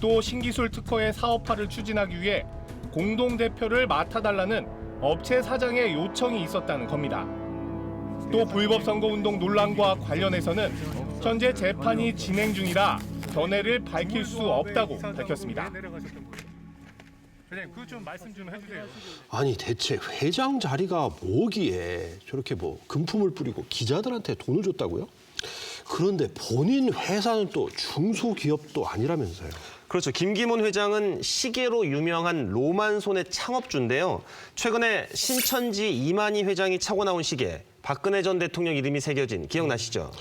또 신기술 특허의 사업화를 추진하기 위해 공동대표를 맡아달라는 업체 사장의 요청이 있었다는 겁니다. 또 불법 선거운동 논란과 관련해서는 현재 재판이 진행 중이라 견해를 밝힐 수 없다고 밝혔습니다. 그 좀 말씀 좀 해주세요. 아니 대체 회장 자리가 뭐기에 저렇게 뭐 금품을 뿌리고 기자들한테 돈을 줬다고요? 그런데 본인 회사는 또 중소기업도 아니라면서요. 그렇죠. 김기문 회장은 시계로 유명한 로만손의 창업주인데요. 최근에 신천지 이만희 회장이 차고 나온 시계, 박근혜 전 대통령 이름이 새겨진 기억나시죠?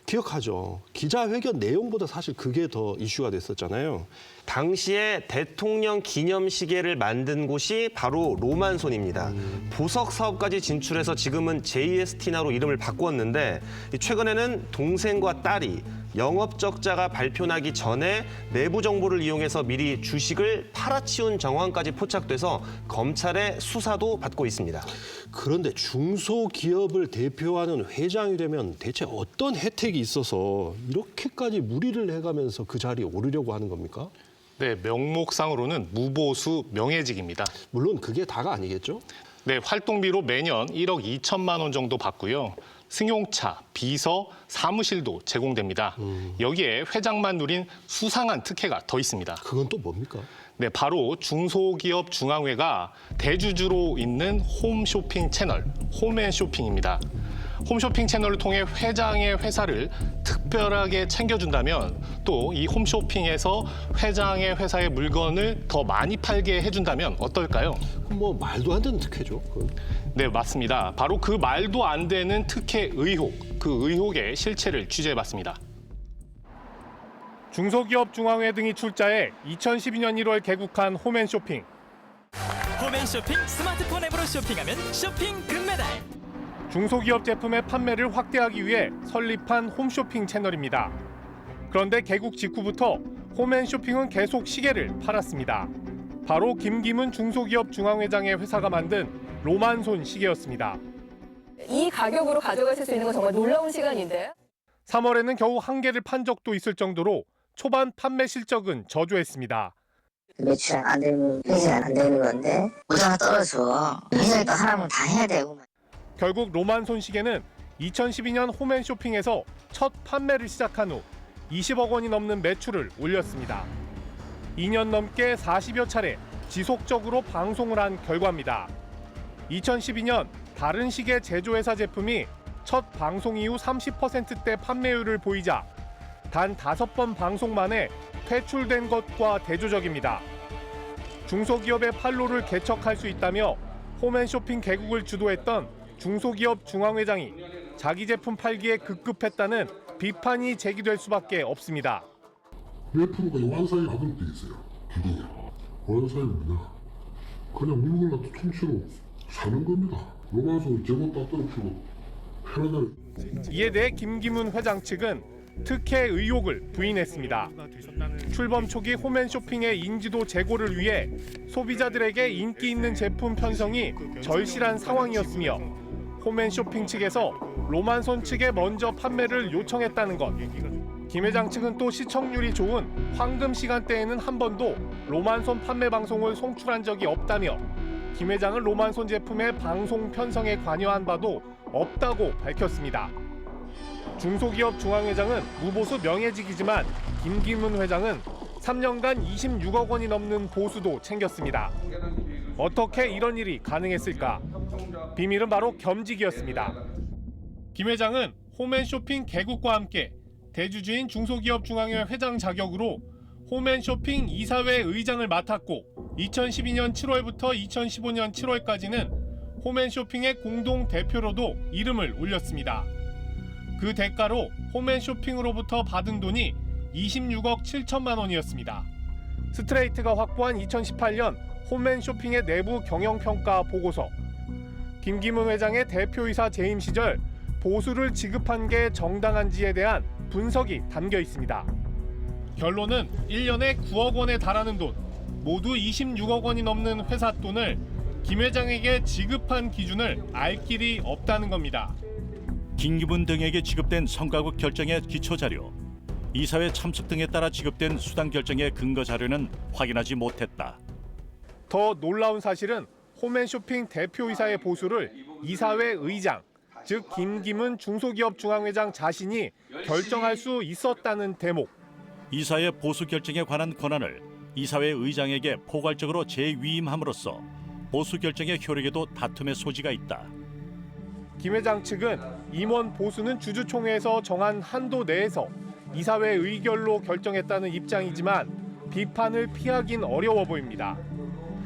기억하죠. 기자회견 내용보다 사실 그게 더 이슈가 됐었잖아요. 당시에 대통령 기념 시계를 만든 곳이 바로 로만손입니다. 보석 사업까지 진출해서 지금은 JS티나로 이름을 바꿨는데 최근에는 동생과 딸이 영업 적자가 발표나기 전에 내부 정보를 이용해서 미리 주식을 팔아치운 정황까지 포착돼서 검찰의 수사도 받고 있습니다. 그런데 중소기업을 대표하는 회장이 되면 대체 어떤 혜택이 있어서 이렇게까지 무리를 해가면서 그 자리에 오르려고 하는 겁니까? 네, 명목상으로는 무보수 명예직입니다. 물론 그게 다가 아니겠죠? 네, 활동비로 매년 1억 2천만 원 정도 받고요. 승용차, 비서, 사무실도 제공됩니다. 여기에 회장만 누린 수상한 특혜가 더 있습니다. 그건 또 뭡니까? 네, 바로 중소기업 중앙회가 대주주로 있는 홈쇼핑 채널, 홈앤쇼핑입니다. 홈쇼핑 채널을 통해 회장의 회사를 특별하게 챙겨준다면 또 이 홈쇼핑에서 회장의 회사의 물건을 더 많이 팔게 해준다면 어떨까요? 뭐 말도 안 되는 특혜죠. 네, 맞습니다. 바로 그 말도 안 되는 특혜 의혹, 그 의혹의 실체를 취재해봤습니다. 중소기업 중앙회 등이 출자해 2012년 1월 개국한 홈앤쇼핑. 홈앤쇼핑 스마트폰 앱으로 쇼핑하면 쇼핑 금메달. 중소기업 제품의 판매를 확대하기 위해 설립한 홈쇼핑 채널입니다. 그런데 개국 직후부터 홈앤쇼핑은 계속 시계를 팔았습니다. 바로 김기문 중소기업 중앙회장의 회사가 만든 로만손 시계였습니다. 이 가격으로 가져가실 수 있는 건 정말 놀라운 시간인데요. 3월에는 겨우 한 개를 판 적도 있을 정도로 초반 판매 실적은 저조했습니다. 매출 안 되는 회사가 안 되는 건데 모자가 떨어져. 회사니까 하라면 다 해야 되고. 결국 로만손 시계는 2012년 홈앤쇼핑에서 첫 판매를 시작한 후 20억 원이 넘는 매출을 올렸습니다. 2년 넘게 40여 차례 지속적으로 방송을 한 결과입니다. 2012년 다른 시계 제조회사 제품이 첫 방송 이후 30%대 판매율을 보이자 단 5번 방송 만에 퇴출된 것과 대조적입니다. 중소기업의 판로를 개척할 수 있다며 홈앤쇼핑 개국을 주도했던 중소기업 중앙회장이 자기 제품 팔기에 급급했다는 비판이 제기될 수밖에 없습니다. 웨프로가 완사일 하던 때 있어요. 기둥에. 완사일은 뭐냐? 그냥 물건 갖다 통째로 사는 겁니다. 로만손 재고 딱 떨어뜨리고 편하게. 이에 대해 김기문 회장 측은 특혜 의혹을 부인했습니다. 출범 초기 홈앤쇼핑의 인지도 제고를 위해 소비자들에게 인기 있는 제품 편성이 절실한 상황이었으며 홈앤쇼핑 측에서 로만손 측에 먼저 판매를 요청했다는 것. 김 회장 측은 또 시청률이 좋은 황금 시간대에는 한 번도 로만손 판매 방송을 송출한 적이 없다며 김 회장은 로만손 제품의 방송 편성에 관여한 바도 없다고 밝혔습니다. 중소기업 중앙회장은 무보수 명예직이지만 김기문 회장은 3년간 26억 원이 넘는 보수도 챙겼습니다. 어떻게 이런 일이 가능했을까? 비밀은 바로 겸직이었습니다. 김 회장은 홈앤쇼핑 개국과 함께 대주주인 중소기업 중앙회 회장 자격으로 홈앤쇼핑 이사회 의장을 맡았고 2012년 7월부터 2015년 7월까지는 홈앤쇼핑의 공동 대표로도 이름을 올렸습니다. 그 대가로 홈앤쇼핑으로부터 받은 돈이 26억 7천만 원이었습니다. 스트레이트가 확보한 2018년 홈앤쇼핑의 내부 경영평가 보고서. 김기문 회장의 대표이사 재임 시절 보수를 지급한 게 정당한지에 대한 분석이 담겨 있습니다. 결론은 1년에 9억 원에 달하는 돈, 모두 26억 원이 넘는 회사 돈을 김 회장에게 지급한 기준을 알 길이 없다는 겁니다. 김기문 등에게 지급된 성과급 결정의 기초 자료. 이사회 참석 등에 따라 지급된 수당 결정의 근거 자료는 확인하지 못했다. 더 놀라운 사실은 홈앤쇼핑 대표이사의 보수를 이사회 의장, 즉 김기문 중소기업 중앙회장 자신이 결정할 수 있었다는 대목. 이사회 보수 결정에 관한 권한을 이사회 의장에게 포괄적으로 재위임함으로써 보수 결정의 효력에도 다툼의 소지가 있다. 김 회장 측은 임원 보수는 주주총회에서 정한 한도 내에서 이사회 의결로 결정했다는 입장이지만 비판을 피하긴 어려워 보입니다.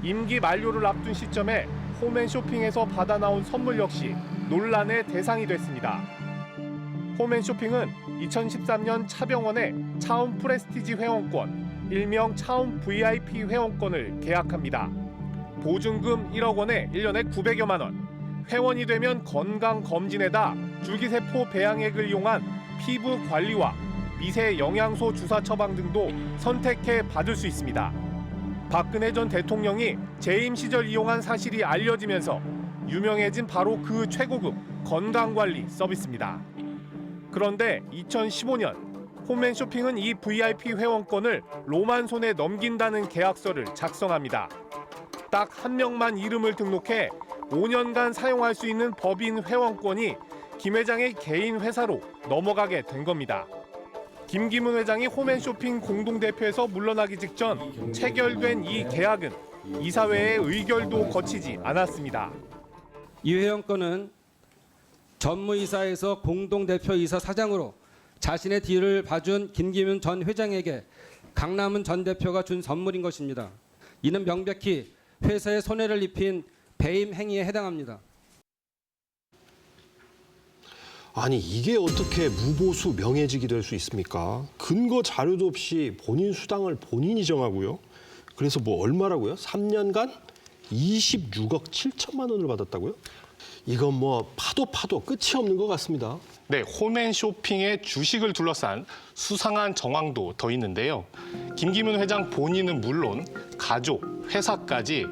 임기 만료를 앞둔 시점에 홈앤쇼핑에서 받아 나온 선물 역시 논란의 대상이 됐습니다. 홈앤쇼핑은 2013년 차병원의 차움 프레스티지 회원권, 일명 차움 VIP 회원권을 계약합니다. 보증금 1억 원에 1년에 900여만 원, 회원이 되면 건강검진에다 줄기세포 배양액을 이용한 피부 관리와 미세 영양소 주사 처방 등도 선택해 받을 수 있습니다. 박근혜 전 대통령이 재임 시절 이용한 사실이 알려지면서 유명해진 바로 그 최고급 건강관리 서비스입니다. 그런데 2015년 홈앤쇼핑은 이 VIP 회원권을 로만손에 넘긴다는 계약서를 작성합니다. 딱 한 명만 이름을 등록해 5년간 사용할 수 있는 법인 회원권이 김 회장의 개인 회사로 넘어가게 된 겁니다. 김기문 회장이 홈앤쇼핑 공동대표에서 물러나기 직전 체결된 이 계약은 이사회의 의결도 거치지 않았습니다. 이 회원권은 전무이사에서 공동대표이사 사장으로 자신의 뒤를 봐준 김기문 전 회장에게 강남은 전 대표가 준 선물인 것입니다. 이는 명백히 회사에 손해를 입힌 배임 행위에 해당합니다. 아니 이게 어떻게 무보수 명예직이 될 수 있습니까? 근거 자료도 없이 본인 수당을 본인이 정하고요. 그래서 뭐 얼마라고요? 3년간 26억 7천만 원을 받았다고요? 이건 뭐 파도 끝이 없는 것 같습니다. 네, 홈앤쇼핑의 주식을 둘러싼 수상한 정황도 더 있는데요. 김기문 회장 본인은 물론 가족, 회사까지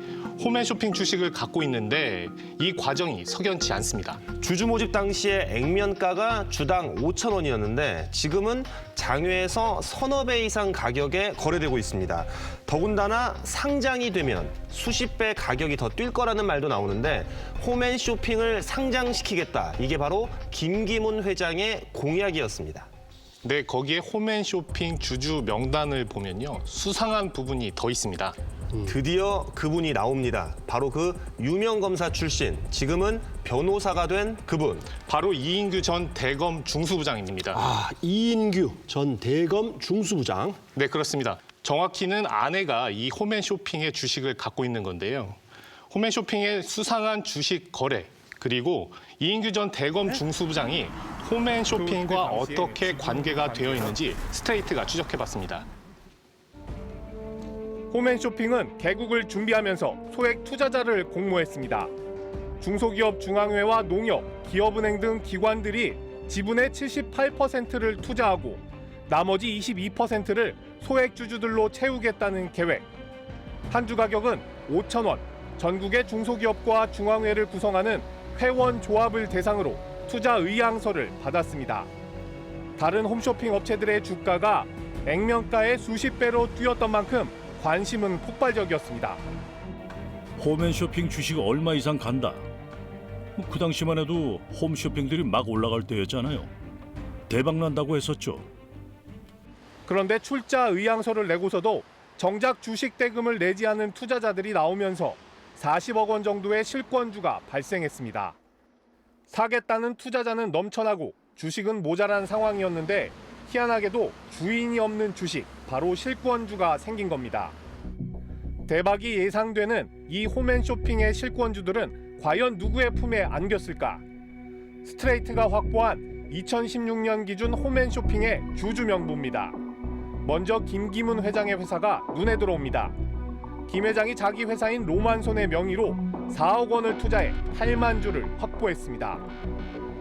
홈앤쇼핑 주식을 갖고 있는데 이 과정이 석연치 않습니다. 주주 모집 당시에 액면가가 주당 5천 원이었는데 지금은 장외에서 서너 배 이상 가격에 거래되고 있습니다. 더군다나 상장이 되면 수십 배 가격이 더 뛸 거라는 말도 나오는데 홈앤쇼핑을 상장시키겠다. 이게 바로 김기문 회장의 공약이었습니다. 네, 거기에 홈앤쇼핑 주주 명단을 보면요. 수상한 부분이 더 있습니다. 드디어 그분이 나옵니다. 바로 그 유명 검사 출신, 지금은 변호사가 된 그분. 바로 이인규 전 대검 중수부장입니다. 아, 이인규 전 대검 중수부장. 네, 그렇습니다. 정확히는 아내가 이 홈앤쇼핑의 주식을 갖고 있는 건데요. 홈앤쇼핑의 수상한 주식 거래, 그리고 이인규 전 대검 중수부장이 홈앤쇼핑과 어떻게 관계가 되어 있는지 스트레이트가 추적해봤습니다. 홈앤쇼핑은 개국을 준비하면서 소액 투자자를 공모했습니다. 중소기업 중앙회와 농협, 기업은행 등 기관들이 지분의 78%를 투자하고 나머지 22%를 소액 주주들로 채우겠다는 계획. 한 주 가격은 5천 원, 전국의 중소기업과 중앙회를 구성하는 회원 조합을 대상으로 투자 의향서를 받았습니다. 다른 홈쇼핑 업체들의 주가가 액면가의 수십 배로 뛰었던 만큼 관심은 폭발적이었습니다. 홈앤쇼핑 주식 얼마 이상 간다. 그 당시만 해도 홈쇼핑들이 막 올라갈 때였잖아요. 대박 난다고 했었죠. 그런데 출자 의향서를 내고서도 정작 주식 대금을 내지 않은 투자자들이 나오면서 40억 원 정도의 실권주가 발생했습니다. 사겠다는 투자자는 넘쳐나고 주식은 모자란 상황이었는데 희한하게도 주인이 없는 주식, 바로 실권주가 생긴 겁니다. 대박이 예상되는 이 홈앤쇼핑의 실권주들은 과연 누구의 품에 안겼을까? 스트레이트가 확보한 2016년 기준 홈앤쇼핑의 주주 명부입니다. 먼저 김기문 회장의 회사가 눈에 들어옵니다. 김 회장이 자기 회사인 로만손의 명의로 4억 원을 투자해 8만 주를 확보했습니다.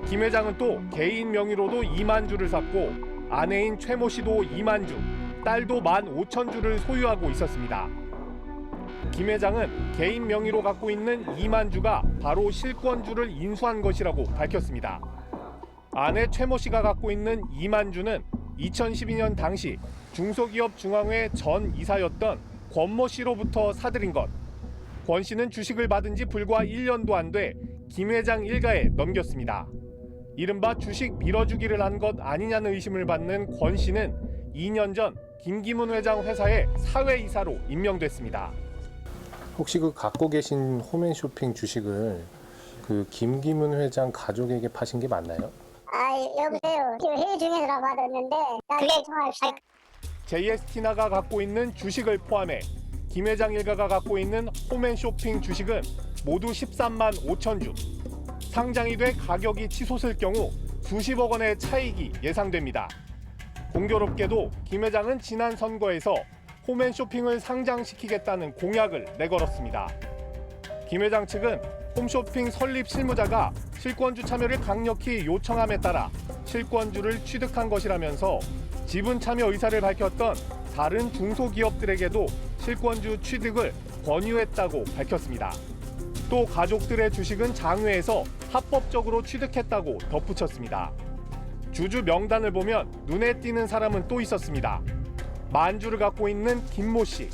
김 회장은 또 개인 명의로도 2만 주를 샀고 아내인 최모 씨도 2만 주, 딸도 15,000주를 소유하고 있었습니다. 김 회장은 개인 명의로 갖고 있는 2만 주가 바로 실권주를 인수한 것이라고 밝혔습니다. 아내 최모 씨가 갖고 있는 2만 주는 2012년 당시 중소기업 중앙회 전 이사였던 권모 씨로부터 사들인 것. 권 씨는 주식을 받은 지 불과 1년도 안 돼 김 회장 일가에 넘겼습니다. 이른바 주식 밀어주기를 한 것 아니냐는 의심을 받는 권 씨는 2년 전 김기문 회장 회사의 사회이사로 임명됐습니다. 혹시 그 갖고 계신 홈앤쇼핑 주식을 그 김기문 회장 가족에게 파신 게 맞나요? 여보세요. 지금 회의 중이라고 하던데 그게 정말 JS티나가 갖고 있는 주식을 포함해 김 회장 일가가 갖고 있는 홈앤쇼핑 주식은 모두 13만 5천 주. 상장이 돼 가격이 치솟을 경우 수십억 원의 차익이 예상됩니다. 공교롭게도 김 회장은 지난 선거에서 홈앤쇼핑을 상장시키겠다는 공약을 내걸었습니다. 김 회장 측은 홈쇼핑 설립 실무자가 실권주 참여를 강력히 요청함에 따라 실권주를 취득한 것이라면서 지분 참여 의사를 밝혔던 다른 중소기업들에게도 실권주 취득을 권유했다고 밝혔습니다. 또 가족들의 주식은 장외에서 합법적으로 취득했다고 덧붙였습니다. 주주 명단을 보면 눈에 띄는 사람은 또 있었습니다. 만주를 갖고 있는 김모 씨,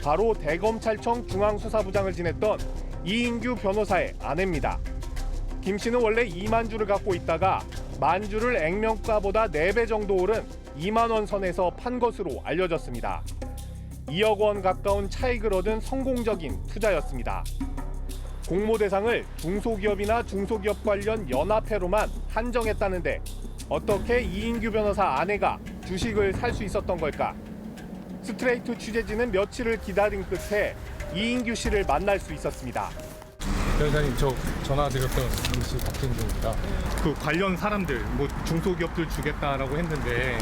바로 대검찰청 중앙수사부장을 지냈던 이인규 변호사의 아내입니다. 김 씨는 원래 2만 주를 갖고 있다가 만주를 액면가보다 4배 정도 오른 2만 원 선에서 판 것으로 알려졌습니다. 2억 원 가까운 차익을 얻은 성공적인 투자였습니다. 공모 대상을 중소기업이나 중소기업 관련 연합회로만 한정했다는데 어떻게 이인규 변호사 아내가 주식을 살 수 있었던 걸까? 스트레이트 취재진은 며칠을 기다린 끝에 이인규 씨를 만날 수 있었습니다. 변호사님, 저 전화 드렸던 MC 박진중입니다. 그 관련 사람들, 뭐 중소기업들 주겠다라고 했는데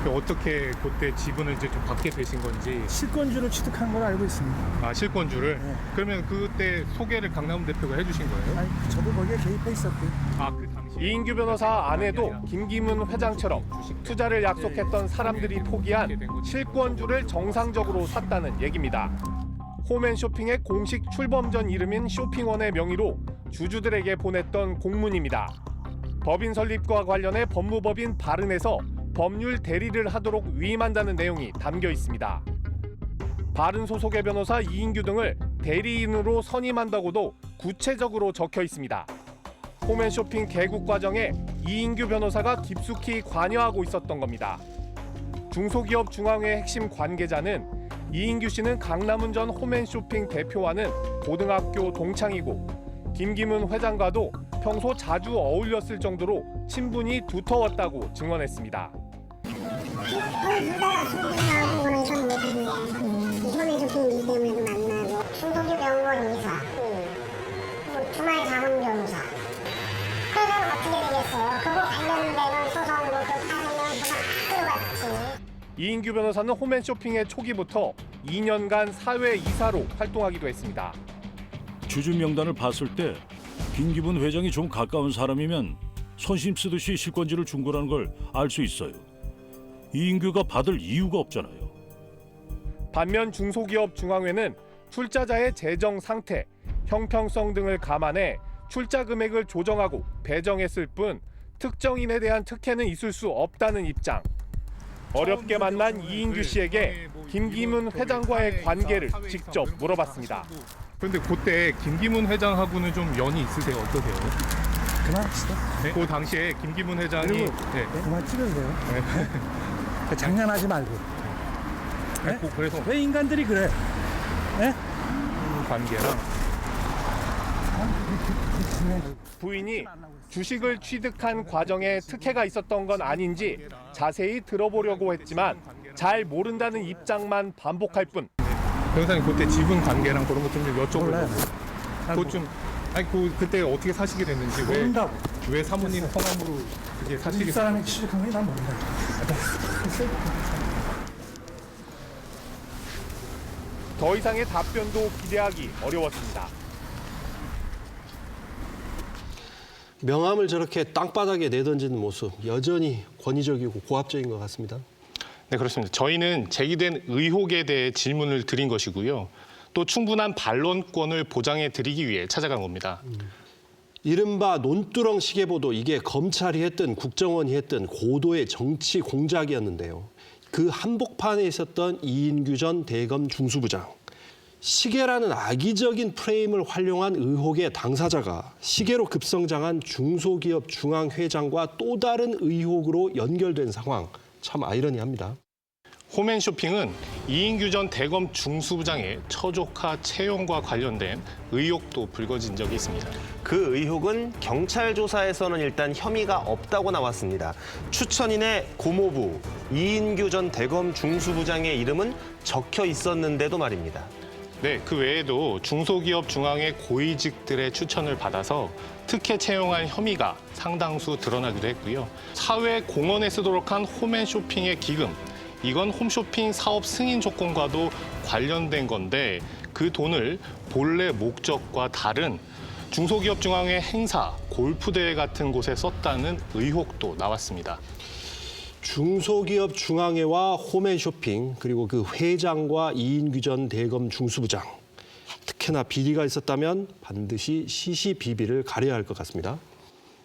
어떻게 그때 지분을 이제 좀 받게 되신 건지. 실권주를 취득한 걸 알고 있습니다. 아, 실권주를? 네. 그러면 그때 소개를 강남 대표가 해주신 거예요? 아니, 저도 거기에 개입해 있었고요. 아, 그 당시 이인규 변호사 아내도 김기문 회장처럼 투자를 약속했던 사람들이 포기한 실권주를 정상적으로 샀다는 얘기입니다. 홈앤쇼핑의 공식 출범전 이름인 쇼핑원의 명의로 주주들에게 보냈던 공문입니다. 법인 설립과 관련해 법무법인 바른에서 법률 대리를 하도록 위임한다는 내용이 담겨 있습니다. 바른 소속의 변호사 이인규 등을 대리인으로 선임한다고도 구체적으로 적혀 있습니다. 홈앤쇼핑 개국 과정에 이인규 변호사가 깊숙이 관여하고 있었던 겁니다. 중소기업 중앙회 핵심 관계자는 이인규 씨는 강남은 전 홈앤쇼핑 대표와는 고등학교 동창이고 김기문 회장과도 평소 자주 어울렸을 정도로 친분이 두터웠다고 증언했습니다. 중소기업 연구원 이사, 주말 자문 변호사. 그러면 어떻게 되겠어요? 그거 관련되는 소송도 그 5년 동안 끌어갔지. 이인규 변호사는 홈앤쇼핑의 초기부터 2년간 사회이사로 활동하기도 했습니다. 주주 명단을 봤을 때 김기문 회장이 좀 가까운 사람이면 선심 쓰듯이 실권지를 준 거라는 걸 알 수 있어요. 이인규가 받을 이유가 없잖아요. 반면 중소기업 중앙회는 출자자의 재정 상태, 형평성 등을 감안해 출자 금액을 조정하고 배정했을 뿐 특정인에 대한 특혜는 있을 수 없다는 입장. 어렵게 만난 이인규 씨에게 김기문 회장과의 관계를 직접 물어봤습니다. 그런데 그때 김기문 회장하고는 좀 연이 있으세요? 어떠세요? 그만합시다. 네? 그 당시에 김기문 회장이 그만 찍으세요. 장난하지 말고. 네? 그래서 왜 인간들이 그래? 네? 관계랑 부인이 주식을 취득한 과정에 특혜가 있었던 건 아닌지 자세히 들어보려고 했지만 잘 모른다는 입장만 반복할 뿐. 변호사님 그때 지분 관계랑 그런 것 좀 여쭤보려고. 그것 좀 그때 어떻게 사시게 됐는지 왜 사모님 성함으로 그게 사시게 됐는지. 사람이 취득한 게 난 모른다. 더 이상의 답변도 기대하기 어려웠습니다. 명함을 저렇게 땅바닥에 내던지는 모습 여전히 권위적이고 고압적인 것 같습니다. 네, 그렇습니다. 저희는 제기된 의혹에 대해 질문을 드린 것이고요. 또 충분한 반론권을 보장해 드리기 위해 찾아간 겁니다. 이른바 논두렁 시계보도 이게 검찰이 했든 국정원이 했든 고도의 정치 공작이었는데요. 그 한복판에 있었던 이인규 전 대검 중수부장. 시계라는 악의적인 프레임을 활용한 의혹의 당사자가 시계로 급성장한 중소기업 중앙회장과 또 다른 의혹으로 연결된 상황, 참 아이러니합니다. 홈앤쇼핑은 이인규 전 대검 중수부장의 처조카 채용과 관련된 의혹도 불거진 적이 있습니다. 그 의혹은 경찰 조사에서는 일단 혐의가 없다고 나왔습니다. 추천인의 고모부 이인규 전 대검 중수부장의 이름은 적혀 있었는데도 말입니다. 네, 그 외에도 중소기업 중앙의 고위직들의 추천을 받아서 특혜 채용한 혐의가 상당수 드러나기도 했고요. 사회 공헌에 쓰도록 한 홈앤쇼핑의 기금, 이건 홈쇼핑 사업 승인 조건과도 관련된 건데 그 돈을 본래 목적과 다른 중소기업 중앙회 행사, 골프대회 같은 곳에 썼다는 의혹도 나왔습니다. 중소기업 중앙회와 홈앤쇼핑 그리고 그 회장과 이인규 전 대검 중수부장. 특히나 비리가 있었다면 반드시 시시비비를 가려야 할 것 같습니다.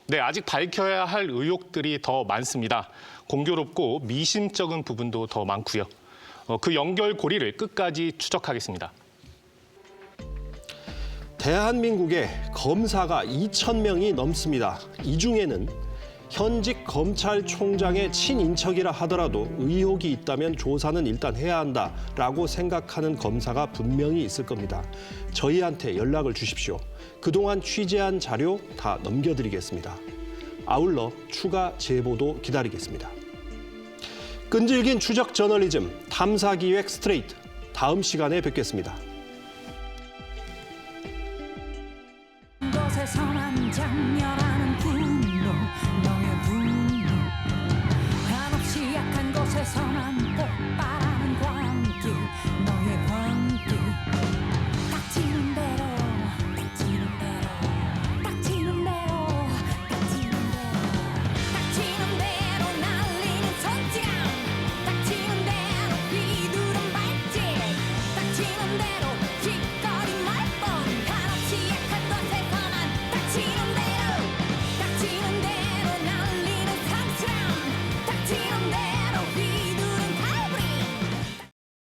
네, 아직 밝혀야 할 의혹들이 더 많습니다. 공교롭고 미심쩍은 부분도 더 많고요. 그 연결고리를 끝까지 추적하겠습니다. 대한민국에 검사가 2,000명이 넘습니다. 이 중에는 현직 검찰총장의 친인척이라 하더라도 의혹이 있다면 조사는 일단 해야 한다라고 생각하는 검사가 분명히 있을 겁니다. 저희한테 연락을 주십시오. 그동안 취재한 자료 다 넘겨드리겠습니다. 아울러 추가 제보도 기다리겠습니다. 끈질긴 추적 저널리즘, 탐사기획 스트레이트. 다음 시간에 뵙겠습니다. 곳에서만 장렬하는 분노, 너의 분노. 한없이 약한 곳에서만 폭발